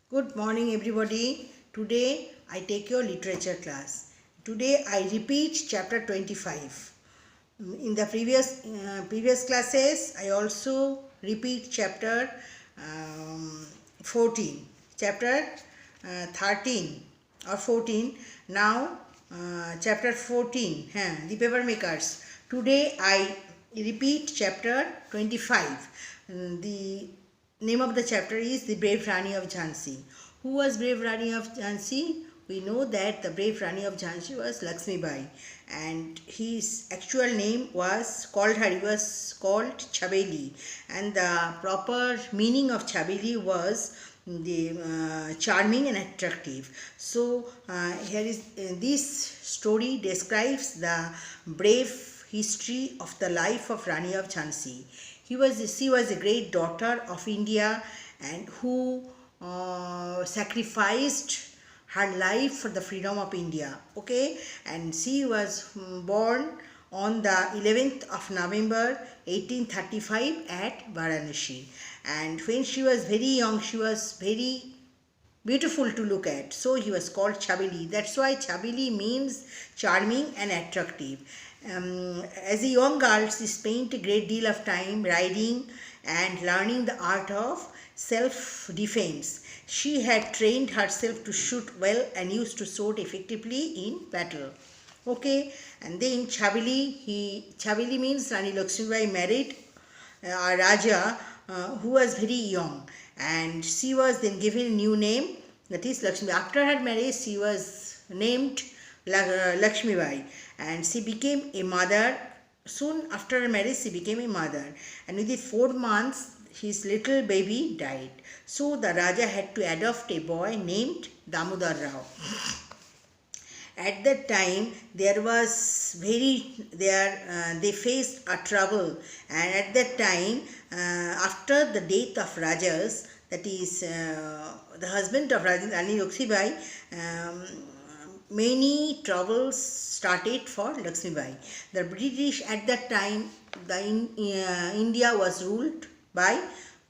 Good morning, everybody. Today I take your literature class. Today I repeat chapter 25. In the previous classes, I also repeat chapter 14, chapter 13 or 14. Now chapter 14, the paper makers. Today I repeat chapter 25. The name of the chapter is The Brave Rani of Jhansi. Who was Brave Rani of Jhansi? We know that the brave Rani of Jhansi was Lakshmi Bai, and his actual name was called Chabeli, and the proper meaning of Chabeli was the charming and attractive. So here is this story describes the brave history of the life of Rani of Jhansi. She was a great daughter of India and who sacrificed her life for the freedom of India. Okay, and she was born on the 11th of November 1835 at Varanasi. And when she was very young, she was very beautiful to look at. So he was called Chabeli. That's why Chabeli means charming and attractive. As a young girl, she spent a great deal of time riding and learning the art of self-defense. She had trained herself to shoot well and used to shoot effectively in battle. Okay, and then Chabeli means Rani Lakshmibai married a Raja who was very young, and she was then given a new name, that is Lakshmi. After her marriage, she was named Lakshmi Bai, and she became a mother. Soon after her marriage, she became a mother, and within 4 months, his little baby died. So the Raja had to adopt a boy named Damodar Rao. At that time there was they faced a trouble, and at that time after the death of Rajas, that is the husband of Rani Lakshmibai, many troubles started for Lakshmibai. The British at that time, India was ruled by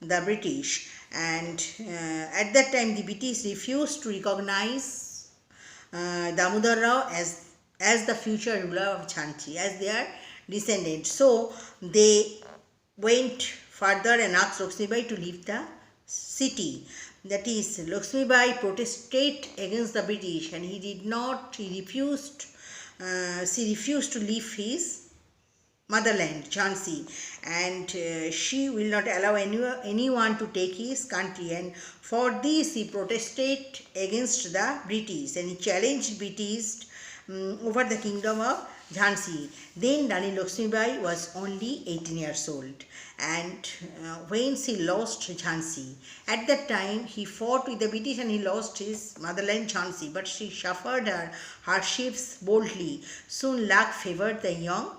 the British, and at that time the British refused to recognize Damodar Rao as the future ruler of Jhansi, as their descendant. So they went further and asked Lakshmibai to leave the city. That is, Lakshmibai protested against the British, and he refused, she refused to leave his motherland, Jhansi, and she will not allow anyone to take his country, and for this he protested against the British, and he challenged British over the kingdom of Jhansi. Then Rani Lakshmibai was only 18 years old, and when she lost Jhansi, at that time he fought with the British and he lost his motherland Jhansi, but she suffered her hardships boldly. Soon luck favored the young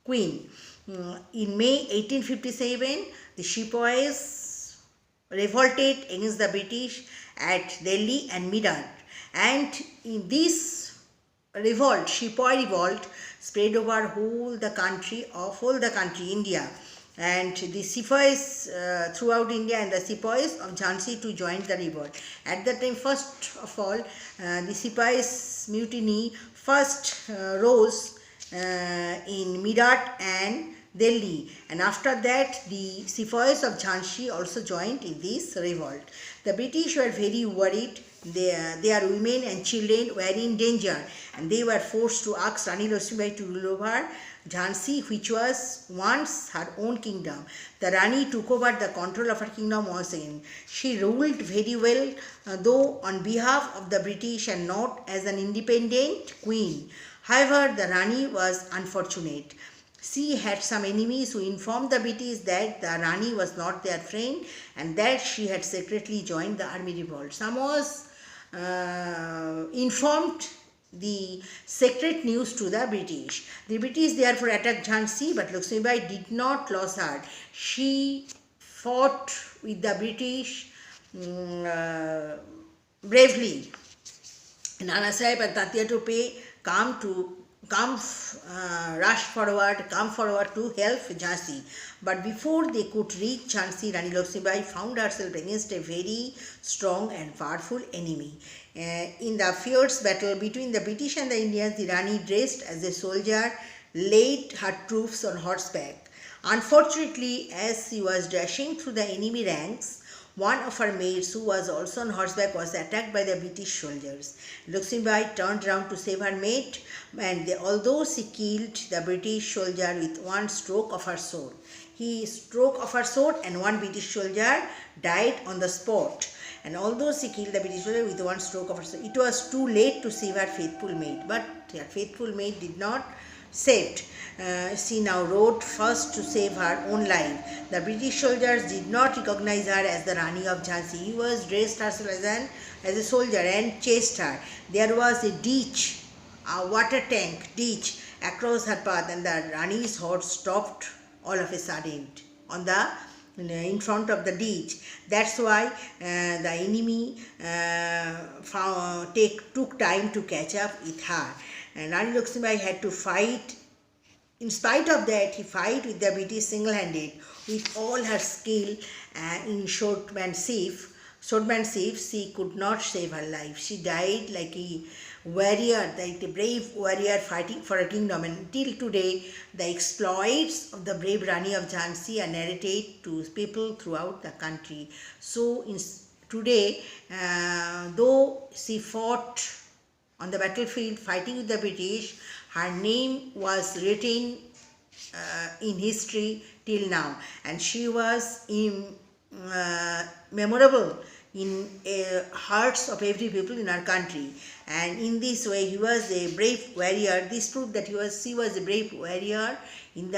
queen. In May 1857, the Sepoys revolted against the British at Delhi and Meerut, and in this revolt, Sepoy revolt, spread over whole the country, India, and the Sepoys throughout India and the Sepoys of Jhansi to join the revolt. At that time, first of all, the Sepoys mutiny first rose in Meerut and Delhi, and after that the Sepoys of Jhansi also joined in this revolt. The British were very worried. Their women and children were in danger, and they were forced to ask Rani Lakshmibai to rule over Jhansi, which was once her own kingdom. The Rani took over the control of her kingdom once again. She ruled very well, though on behalf of the British and not as an independent queen. However, the Rani was unfortunate. She had some enemies who informed the British that the Rani was not their friend and that she had secretly joined the army revolt. Some was informed the secret news to the British. The British therefore attacked Jhansi, but Lakshmibai did not lose heart. She fought with the British bravely. Nana Sahib and Tatya Tope came to come forward to help Jhansi. But before they could reach Jhansi, Rani Lakshmibai found herself against a very strong and powerful enemy. In the fierce battle between the British and the Indians, the Rani, dressed as a soldier, led her troops on horseback. Unfortunately, as she was dashing through the enemy ranks, one of her maids, who was also on horseback, was attacked by the British soldiers. Lakshmibai turned round to save her maid, and although she killed the British soldier with one stroke of her sword, and one British soldier died on the spot. And although she killed the British soldier with one stroke of her sword, it was too late to save her faithful maid. But her faithful maid did not saved. She now rode first to save her own life. The British soldiers did not recognize her as the Rani of Jhansi. He was dressed herself as a soldier and chased her. There was a ditch, a water tank ditch across her path, and the Rani's horse stopped all of a sudden in front of the ditch. That's why the enemy took time to catch up with her. And Rani Lakshmibai had to fight. In spite of that, he fight with the British single-handed with all her skill in swordmanship. She could not save her life. She died like a warrior, like a brave warrior fighting for a kingdom. And till today, the exploits of the brave Rani of Jhansi are narrated to people throughout the country. So today, though she fought on the battlefield fighting with the British, her name was written in history till now, and she was memorable in hearts of every people in our country. And in this way, he was a brave warrior. This proved that she was a brave warrior in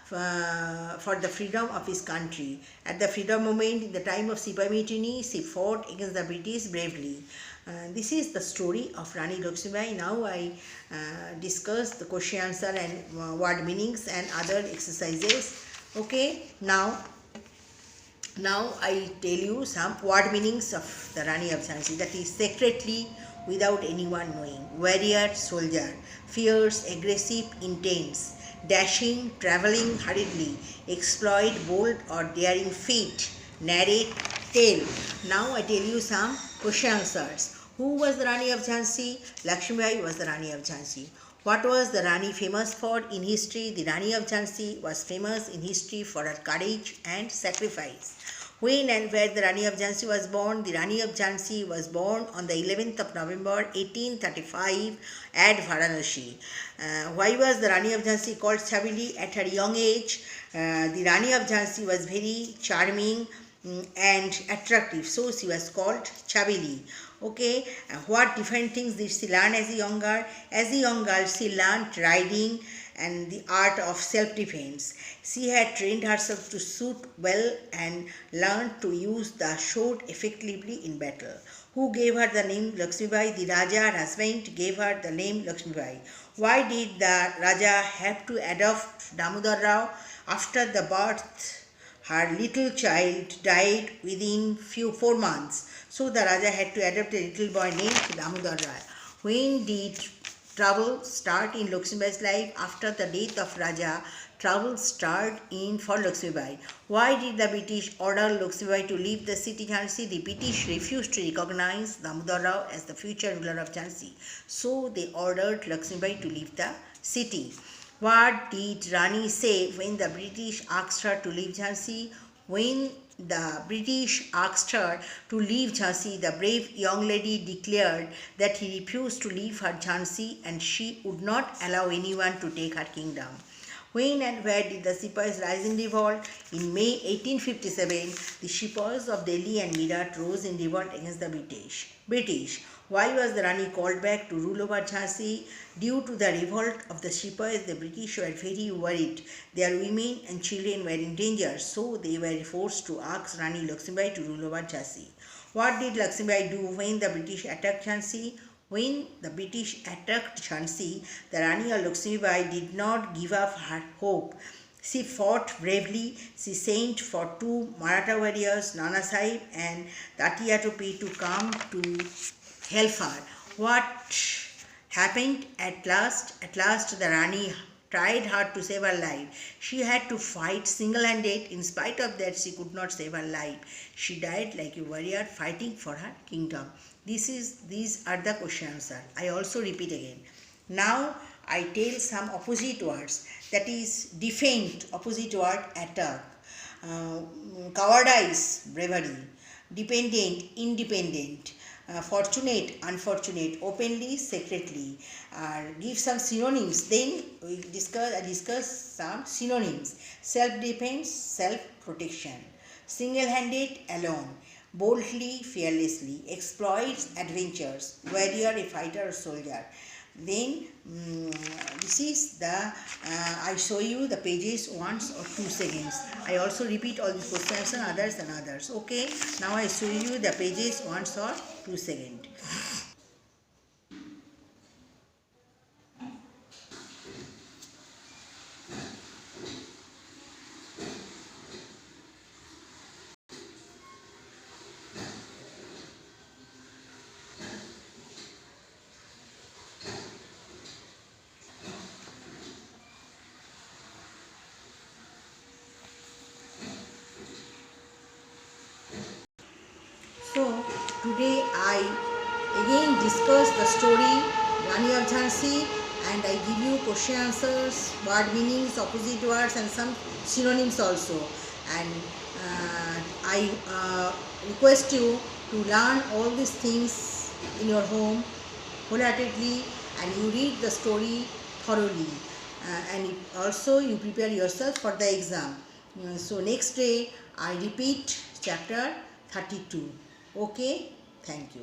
for the freedom of his country. At the freedom moment, in the time of Sipai Mutiny, she fought against the British bravely. This is the story of Rani Lakshmibai. Now I discuss the question answer and word meanings and other exercises. Okay, now I tell you some word meanings of the Rani of Jhansi. That is secretly, without anyone knowing, warrior, soldier, fierce, aggressive, intense, dashing, travelling hurriedly, exploit, bold or daring feat, narrate, tale. Now I tell you some question answers. Who was the Rani of Jhansi? Lakshmibai was the Rani of Jhansi. What was the Rani famous for in history? The Rani of Jhansi was famous in history for her courage and sacrifice. When and where the Rani of Jhansi was born? The Rani of Jhansi was born on the 11th of November 1835 at Varanasi. Why was the Rani of Jhansi called Chabili? At her young age, the Rani of Jhansi was very charming and attractive, so she was called Chabili. Okay, what different things did she learn as a young girl? As a young girl, she learned riding and the art of self-defense. She had trained herself to shoot well and learned to use the sword effectively in battle. Who gave her the name Lakshmibai? The Raja, her husband, gave her the name Lakshmibai. Why did the Raja have to adopt Damodar Rao? After the birth, her little child died within 4 months. So the Raja had to adopt a little boy named Damodar Rao. When did trouble start in Lakshmibai's life? After the death of Raja, trouble started for Lakshmibai. Why did the British order Lakshmibai to leave the city Jhansi? The British refused to recognize Damodar Rao as the future ruler of Jhansi. So they ordered Lakshmibai to leave the city. What did Rani say when the British asked her to leave Jhansi? When the British asked her to leave Jhansi, the brave young lady declared that he refused to leave her Jhansi and she would not allow anyone to take her kingdom. When and where did the Sepoys rise in revolt? In May 1857, the Sepoys of Delhi and Meerut rose in revolt against the British. Why was the Rani called back to rule over Jhansi? Due to the revolt of the Sepoys, the British were very worried. Their women and children were in danger, so they were forced to ask Rani Lakshmibai to rule over Jhansi. What did Lakshmibai do when the British attacked Jhansi? When the British attacked Jhansi, the Rani Lakshmibai did not give up her hope. She fought bravely. She sent for 2 Maratha warriors, Nana Sahib and Tatya Topi, to come to help her. What happened at last. At last, the Rani tried hard to save her life. She had to fight single-handed. In spite of that, she could not save her life. She died like a warrior fighting for her kingdom. These are the question answer. I also repeat again. Now I tell some opposite words. That is defend, opposite word attack. Uh, Cowardice, bravery. Dependent, independent. Fortunate, unfortunate, openly, secretly. Give some synonyms. Then we discuss some synonyms. Self-defense, self-protection. Single-handed, alone. Boldly, fearlessly. Exploits, adventures. Warrior, a fighter, or soldier. Then this is the I show you the pages once or 2 seconds. I also repeat all these questions and others. Okay, now I show you the pages once or 2 seconds. So today I again discuss the story Rani of Jhansi, and I give you question answers, word meanings, opposite words, and some synonyms also. And I request you to learn all these things in your home wholeheartedly, and you read the story thoroughly, and also you prepare yourself for the exam. So next day I repeat chapter 32. Okay, thank you.